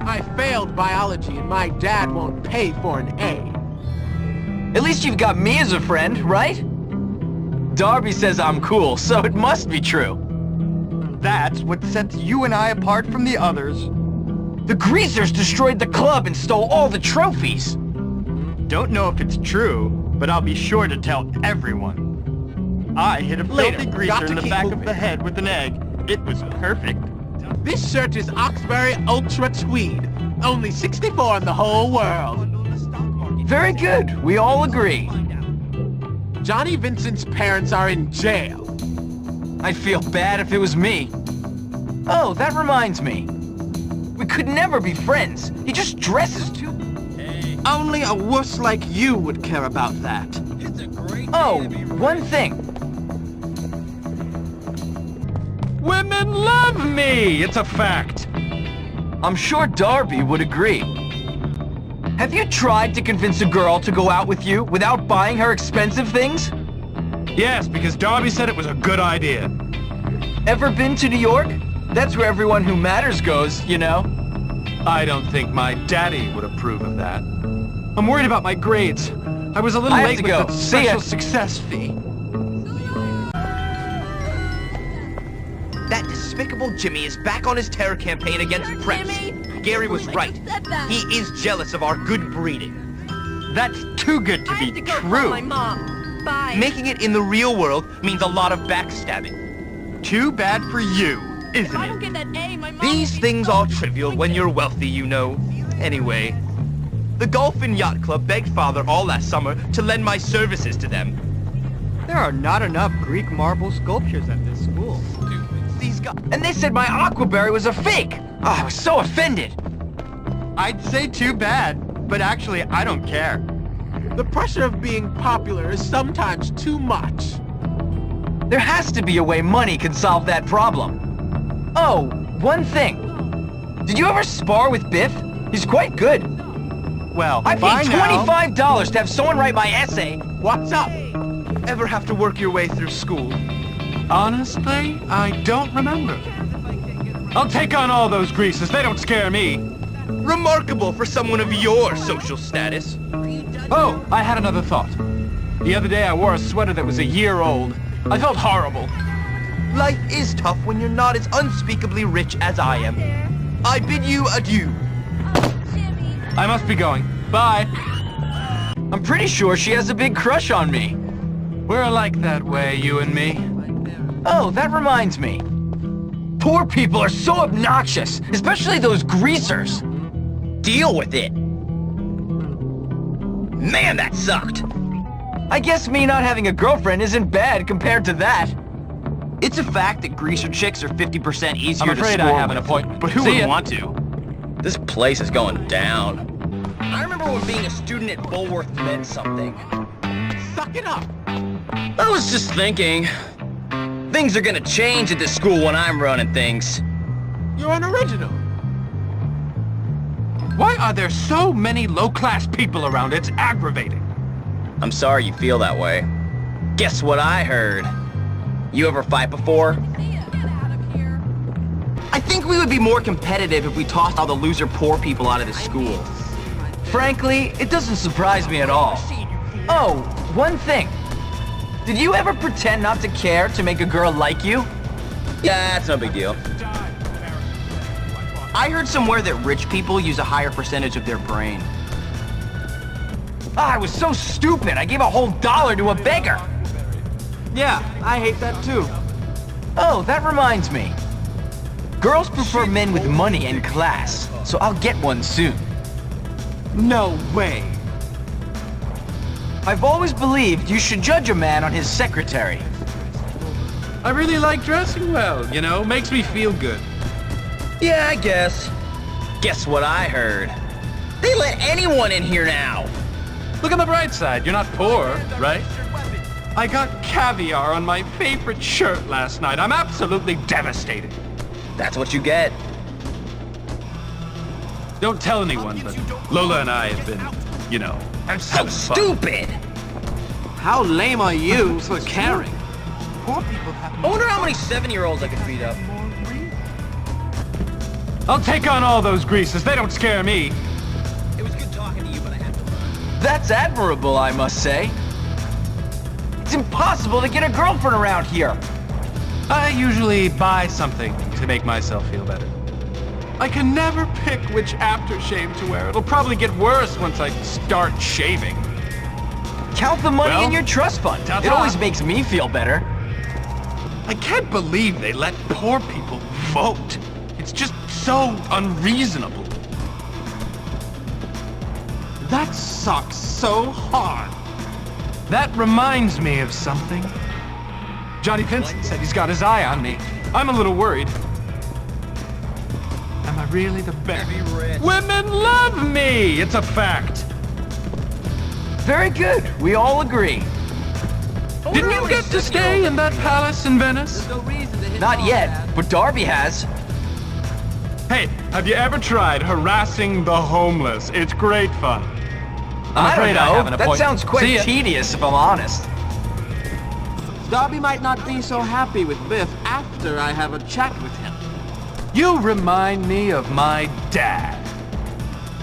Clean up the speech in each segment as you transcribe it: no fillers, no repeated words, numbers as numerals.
I failed biology and my dad won't pay for an A. At least you've got me as a friend, right? Darby says I'm cool, so it must be true. That's what sets you and I apart from the others. The greasers destroyed the club and stole all the trophies. Don't know if it's true, but I'll be sure to tell everyone. I hit a filthy greaser in the back of the head with an egg. It was perfect. This shirt is Oxbury Ultra Tweed. Only 64 in the whole world. Very good. We all agree. Johnny Vincent's parents are in jail. I'd feel bad if it was me. Oh, that reminds me. We could never be friends. He just dresses too... Only a wuss like you would care about that. Oh, one thing. Women love me! It's a fact. I'm sure Darby would agree. Have you tried to convince a girl to go out with you without buying her expensive things? Yes, because Darby said it was a good idea. Ever been to New York? That's where everyone who matters goes, you know? I don't think my daddy would approve of that. I'm worried about my grades. I was a little late with the special success fee. That despicable Jimmy is back on his terror campaign against preps. Gary was right. He is jealous of our good breeding. That's too good to be true. My mom. Bye. Making it in the real world means a lot of backstabbing. Too bad for you, If isn't I don't it? get that A, my mom... These things are trivial when you're wealthy, you know. Anyway, the Golf and Yacht Club begged Father all last summer to lend my services to them. There are not enough Greek marble sculptures at this school. These guys... And they said my Aquaberry was a fake! Oh, I was so offended! I'd say too bad, but actually I don't care. The pressure of being popular is sometimes too much. There has to be a way money can solve that problem. Oh, one thing. Did you ever spar with Biff? He's quite good. Well, I bye paid now. $25 to have someone write my essay. What's up? Ever have to work your way through school? Honestly, I don't remember. I'll take on all those greasers. They don't scare me. Remarkable for someone of your social status. Oh, I had another thought. The other day I wore a sweater that was a year old. I felt horrible. Life is tough when you're not as unspeakably rich as I am. I bid you adieu. I must be going. Bye. I'm pretty sure she has a big crush on me. We're alike that way, you and me. Oh, that reminds me. Poor people are so obnoxious, especially those greasers. Deal with it. Man, that sucked. I guess me not having a girlfriend isn't bad compared to that. It's a fact that greaser chicks are 50% easier I'm afraid to I score have an with. appointment. But who See would ya. want to? This place is going down. I remember when being a student at Bulworth meant something. Suck it up. I was just thinking. Things are gonna change at this school when I'm running things. You're an original. Why are there so many low-class people around? It's aggravating. I'm sorry you feel that way. Guess what I heard? You ever fight before? I think we would be more competitive if we tossed all the loser poor people out of the school. Frankly, it doesn't surprise me at all. Oh, one thing. Did you ever pretend not to care to make a girl like you? Yeah, that's no big deal. I heard somewhere that rich people use a higher percentage of their brain. Ah, I was so stupid, I gave a whole $1 to a beggar. Yeah, I hate that too. Oh, that reminds me. Girls prefer men with money and class, so I'll get one soon. No way. I've always believed you should judge a man on his secretary. I really like dressing well, you know? Makes me feel good. Yeah, I guess. Guess what I heard? They let anyone in here now. Look on the bright side. You're not poor, right? I got caviar on my favorite shirt last night. I'm absolutely devastated. That's what you get. Don't tell anyone, but Lola and I have been, you know, I'm so having fun. stupid. How lame are you for caring? I wonder how many 7-year-olds I could beat up. I'll take on all those greasers. They don't scare me. That's admirable, I must say. It's impossible to get a girlfriend around here. I usually buy something to make myself feel better. I can never pick which aftershave to wear. It'll probably get worse once I start shaving. Count the money Well, in your trust fund. ta-ta. It always makes me feel better. I can't believe they let poor people vote. It's just so unreasonable. That sucks so hard. That reminds me of something. Johnny Vincent said he's got his eye on me. I'm a little worried. Am I really the best? Women love me! It's a fact. Very good. We all agree. Didn't you get to stay in that palace in Venice? Not yet, but Darby has. Hey, have you ever tried harassing the homeless? It's great fun. I'm I don't afraid I have an know. That appointment. sounds See quite ya. tedious, if I'm honest. Darby might not be so happy with Biff after I have a chat with him. You remind me of my dad.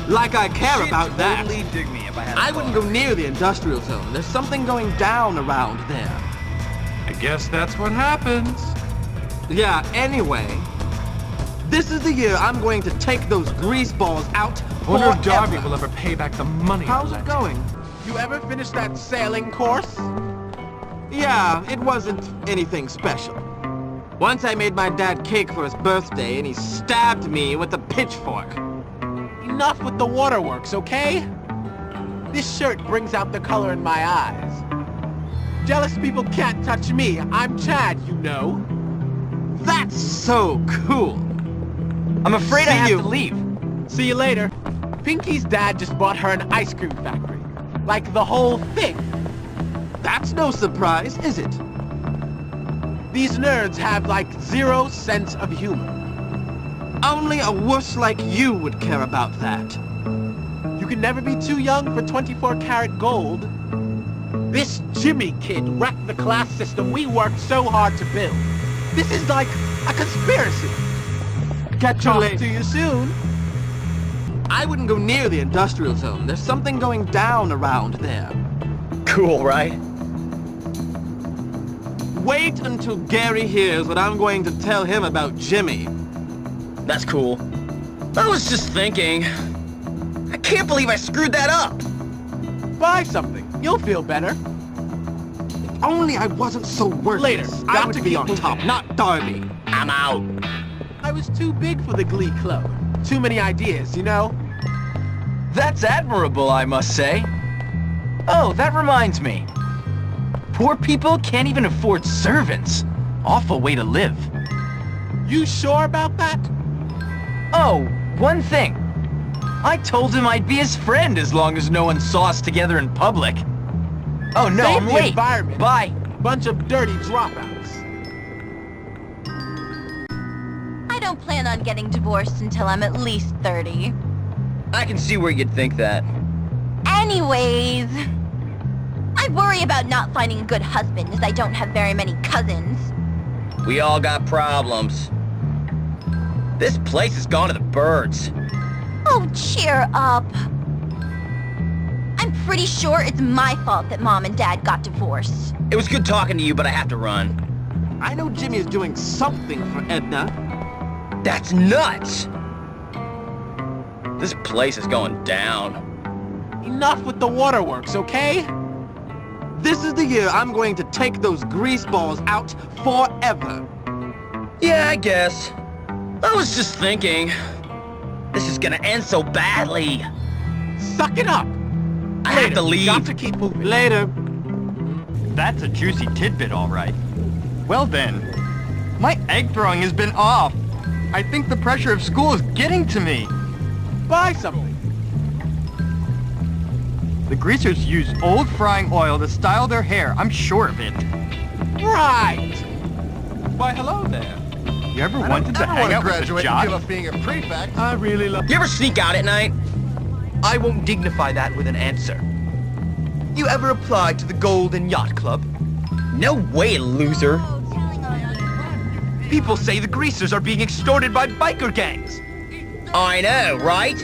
Like I care about that. dig me if I had I wouldn't go near the industrial zone. There's something going down around there. I guess that's what happens. Yeah, anyway. This is the year I'm going to take those grease balls out I wonder if forever. Darby will ever pay back the money. How's I it lent. going? You ever finish that sailing course? Yeah, it wasn't anything special. Once I made my dad cake for his birthday and he stabbed me with a pitchfork. Enough with the waterworks, okay? This shirt brings out the color in my eyes. Jealous people can't touch me. I'm Chad, you know. That's so cool. I'm afraid I See have you. to leave. See you later. Pinky's dad just bought her an ice cream factory. Like the whole thing. That's no surprise, is it? These nerds have like 0 sense of humor. Only a wuss like you would care about that. You can never be too young for 24-karat gold. This Jimmy kid wrecked the class system we worked so hard to build. This is like a conspiracy. Catch you Talk later. to you soon. I wouldn't go near the industrial zone. There's something going down around there. Cool, right? Wait until Gary hears what I'm going to tell him about Jimmy. That's cool. I was just thinking. I can't believe I screwed that up. Buy something. You'll feel better. If only I wasn't so worthless. Later. I Got would to be keep on moving. top, not Darby. I'm out. I was too big for the Glee Club. Too many ideas, you know? That's admirable, I must say. Oh, that reminds me. Poor people can't even afford servants. Awful way to live. You sure about that? Oh, one thing. I told him I'd be his friend as long as no one saw us together in public. Oh no, Save I'm the late. environment. Bye. Bunch of dirty dropouts. I don't plan on getting divorced until I'm at least 30. I can see where you'd think that. Anyways, I worry about not finding a good husband as I don't have very many cousins. We all got problems. This place has gone to the birds. Oh, cheer up. I'm pretty sure it's my fault that Mom and Dad got divorced. It was good talking to you, but I have to run. I know Jimmy is doing something for Edna. That's nuts! This place is going down. Enough with the waterworks, okay? This is the year I'm going to take those grease balls out forever. Yeah, I guess. I was just thinking. This is gonna end so badly. Suck it up. I have to leave. Got to keep moving. Later. That's a juicy tidbit, all right. Well then, my egg throwing has been off. I think the pressure of school is getting to me. Buy something. The greasers use old frying oil to style their hair, I'm sure of it. Right. Why, hello there. You ever wanted to hang out with a jock? being a prefect. I really love... You ever sneak out at night? I won't dignify that with an answer. You ever applied to the Golden Yacht Club? No way, loser. People say the greasers are being extorted by biker gangs. I know, right?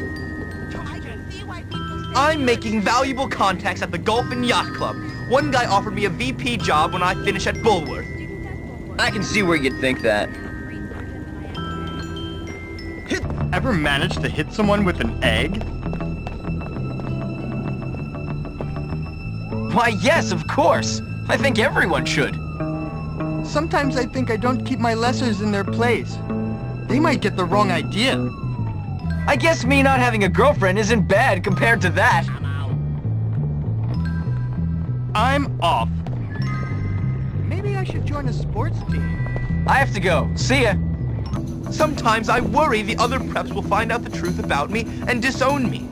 I'm making valuable contacts at the Golf and Yacht Club. One guy offered me a VP job when I finish at Bulworth. I can see where you'd think that. Ever managed to hit someone with an egg? Why, yes, of course. I think everyone should. Sometimes I think I don't keep my lessers in their place. They might get the wrong idea. I guess me not having a girlfriend isn't bad compared to that. I'm off. Maybe I should join a sports team. I have to go. See ya. Sometimes I worry the other preps will find out the truth about me and disown me.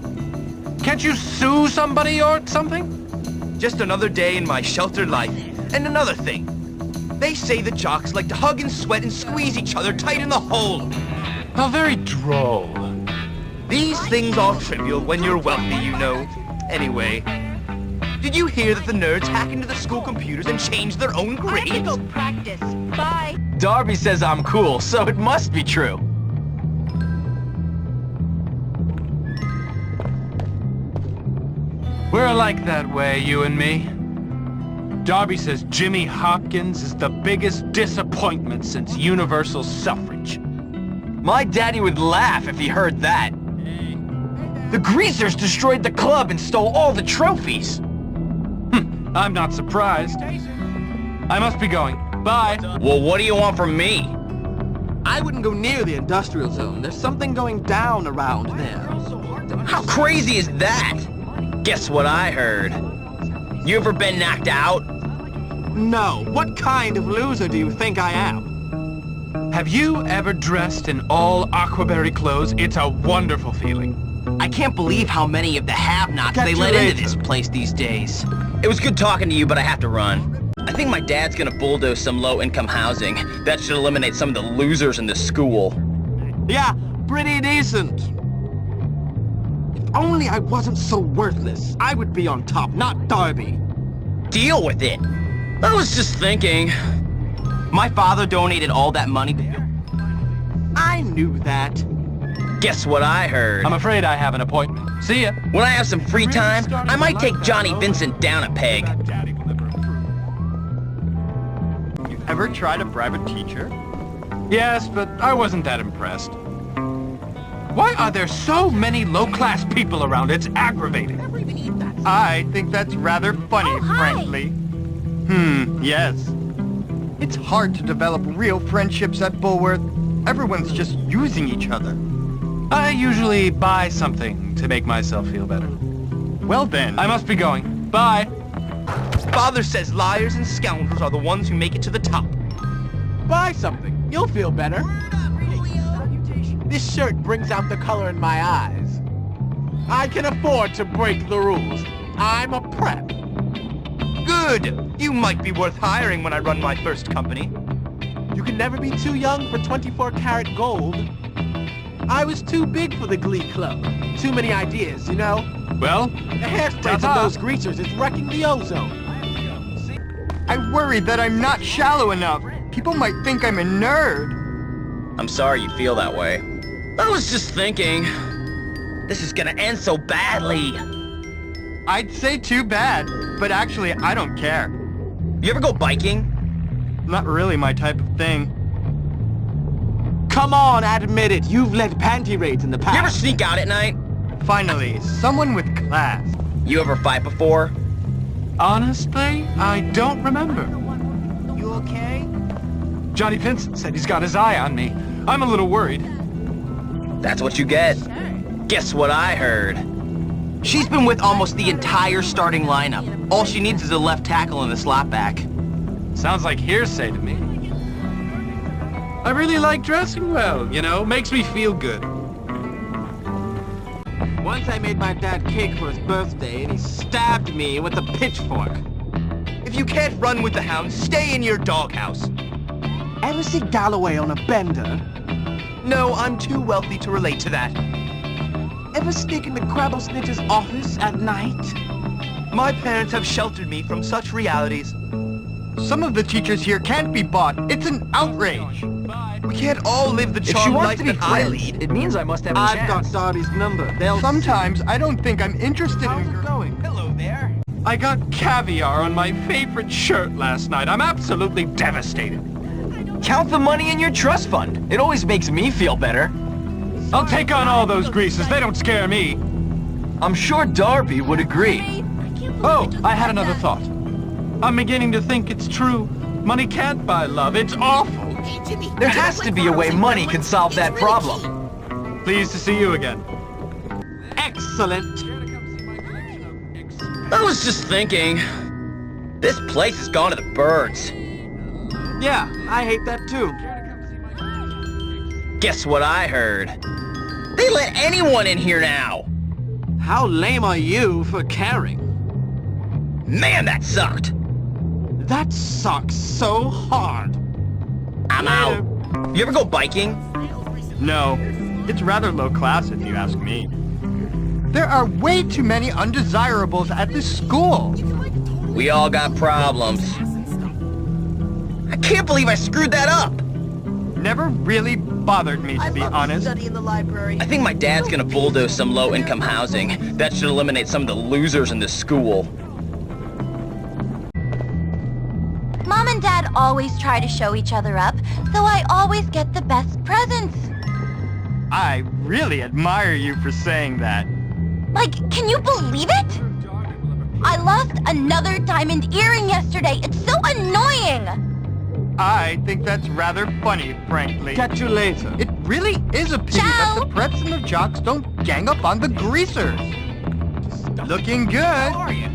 Can't you sue somebody or something? Just another day in my sheltered life. And another thing. They say the jocks like to hug and sweat and squeeze each other tight in the hole. How very droll. These things are trivial when you're wealthy, you know. Anyway, did you hear that the nerds hack into the school computers and change their own I have to grades? go practice. Bye. Darby says I'm cool, so it must be true. We're alike that way, you and me. Darby says Jimmy Hopkins is the biggest disappointment since universal suffrage. My daddy would laugh if he heard that. The greasers destroyed the club and stole all the trophies. I'm not surprised. I must be going. Bye. Well, what do you want from me? I wouldn't go near the industrial zone. There's something going down around there. How crazy is that? Guess what I heard? You ever been knocked out? No. What kind of loser do you think I am? Have you ever dressed in all Aquaberry clothes? It's a wonderful feeling. I can't believe how many of the have-nots Catch they you let later. into this place these days. It was good talking to you, but I have to run. I think my dad's gonna bulldoze some low-income housing. That should eliminate some of the losers in the school. Yeah, pretty decent. If only I wasn't so worthless, I would be on top, not Darby. Deal with it. I was just thinking. My father donated all that money to... I knew that. Guess what I heard? I'm afraid I have an appointment. See ya. When I have some free time, I might take Johnny Vincent down a peg. You ever try to bribe a teacher? Yes, but I wasn't that impressed. Why are there so many low-class people around? It's aggravating. I think that's rather funny, Oh, hi. frankly. Yes. It's hard to develop real friendships at Bulworth. Everyone's just using each other. I usually buy something to make myself feel better. Well then, I must be going. Bye. Father says liars and scoundrels are the ones who make it to the top. Buy something. You'll feel better. This shirt brings out the color in my eyes. I can afford to break the rules. I'm a prep. Good! You might be worth hiring when I run my first company. You can never be too young for 24-karat gold. I was too big for the Glee Club. Too many ideas, you know? Well, The hairsprays of Ta-ta. those greasers is wrecking the ozone. I worry that I'm not shallow enough. People might think I'm a nerd. I'm sorry you feel that way. I was just thinking. This is gonna end so badly. I'd say too bad, but actually I don't care. You ever go biking? Not really my type of thing. Come on, admit it. You've led panty raids in the past. You ever sneak out at night? Finally, someone with class. You ever fight before? honestly, I don't remember. You okay? Johnny Vincent said he's got his eye on me. I'm a little worried. That's what you get. Guess what I heard? She's been with almost the entire starting lineup. All she needs is a left tackle and a slot back. Sounds like hearsay to me. I really like dressing well, you know, makes me feel good. Once I made my dad cake for his birthday, and he stabbed me with a pitchfork. If you can't run with the hounds, stay in your doghouse. Ever see Galloway on a bender? No, I'm too wealthy to relate to that. Ever sneak into Crabblesnitch's office at night? My parents have sheltered me from such realities. Some of the teachers here can't be bought. It's an outrage. Bye. We can't all live the If she charmed wants life to be that I friends, lead. it means I must have a I've chance. got Dottie's number. They'll Sometimes I don't think I'm interested How's in it going? Hello there. I got caviar on my favorite shirt last night. I'm absolutely devastated. Count the money in your trust fund. It always makes me feel better. I'll take on all those greases. They don't scare me. I'm sure Darby would agree. Oh, I had another thought. I'm beginning to think it's true. Money can't buy love. It's awful. There has to be a way money can solve that problem. Pleased to see you again. Excellent. I was just thinking, this place has gone to the birds. Yeah, I hate that too. Guess what I heard? They let anyone in here now. How lame are you for caring? Man, that sucked. That sucks so hard. I'm out. You ever go biking? No, it's rather low class if you ask me. There are way too many undesirables at this school. We all got problems. I can't believe I screwed that up. Never really bothered me, to be honest. I think my dad's gonna bulldoze some low-income housing. That should eliminate some of the losers in this school. Mom and Dad always try to show each other up, so I always get the best presents. I really admire you for saying that. Like, can you believe it? I lost another diamond earring yesterday. It's so annoying. I think that's rather funny, frankly. Catch you later. It really is a pity that the preps and the jocks don't gang up on the greasers. Looking good. How are you?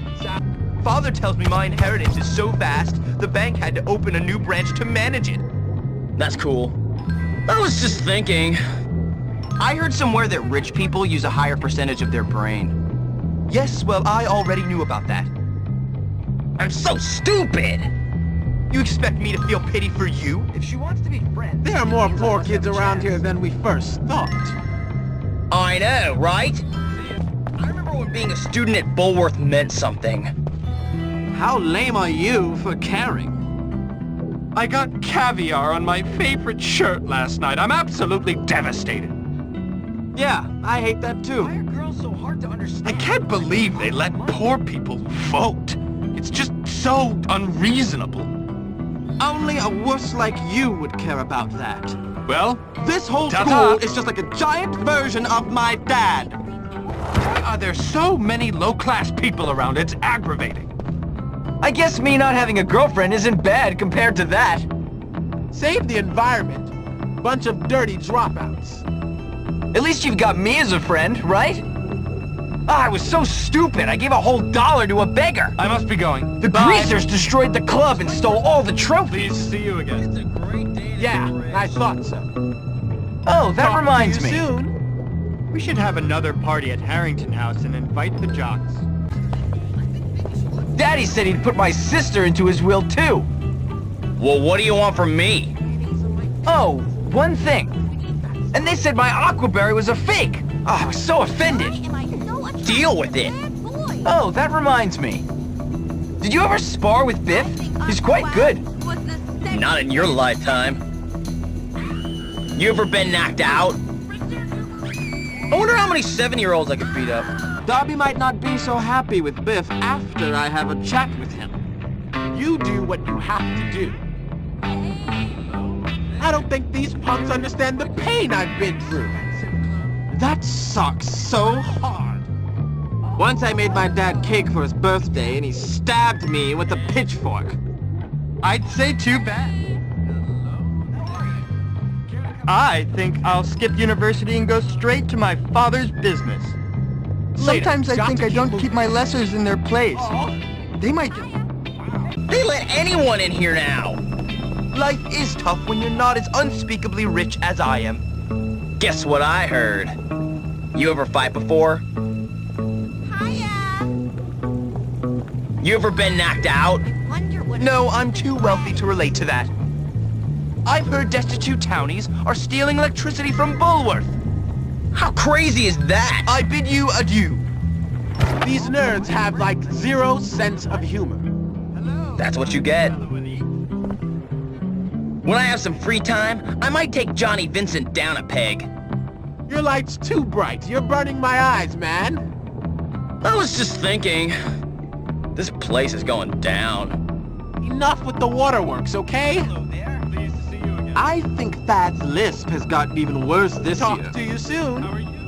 Father tells me my inheritance is so vast, the bank had to open a new branch to manage it. That's cool. I was just thinking. I heard somewhere that rich people use a higher percentage of their brain. Yes, well, I already knew about that. I'm so stupid! You expect me to feel pity for you? If she wants to be friends... There are more poor kids around here than we first thought. I know, right? I remember when being a student at Bulworth meant something. How lame are you for caring? I got caviar on my favorite shirt last night. I'm absolutely devastated. Yeah, I hate that too. Why are girls so hard to understand? I can't believe they let poor people vote. It's just so unreasonable. Only a wuss like you would care about that. Well, This whole Ta-ta. school is just like a giant version of my dad. why are there so many low-class people around? It's aggravating. I guess me not having a girlfriend isn't bad compared to that. Save the environment. Bunch of dirty dropouts. At least you've got me as a friend, right? Ah, I was so stupid. I gave a whole $1 to a beggar. I must be going. The greasers destroyed the club and stole all the trophies. Pleased to see you again. Yeah, I thought so. Oh, that Talk reminds to me. you soon. We should have another party at Harrington House and invite the jocks. Daddy said he'd put my sister into his will too. Well, what do you want from me? Oh, one thing. And they said my aquaberry was a fake. Oh, I was so offended. Deal with it. Oh, that reminds me. Did you ever spar with Biff? He's quite good. Not in your lifetime. You ever been knocked out? I wonder how many 7-year-olds I could beat up. Darby might not be so happy with Biff after I have a chat with him. You do what you have to do. I don't think these punks understand the pain I've been through. That sucks so hard. Once I made my dad cake for his birthday and he stabbed me with a pitchfork. I'd say too bad. I think I'll skip university and go straight to my father's business. Sometimes I Got think to I keep don't moving. keep my lessers in their place. They might just... They let anyone in here now. Life is tough when you're not as unspeakably rich as I am. Guess what I heard? You ever fight before? Hiya. You ever been knocked out? Wonder what... No, I'm too wealthy to relate to that. I've heard destitute townies are stealing electricity from Bulworth. How crazy is that? I bid you adieu. These nerds have like 0 sense of humor. That's what you get. When I have some free time, I might take Johnny Vincent down a peg. Your light's too bright. You're burning my eyes, man. I was just thinking, this place is going down. Enough with the waterworks, okay? I think Thad's lisp has gotten even worse this year. Talk to you soon.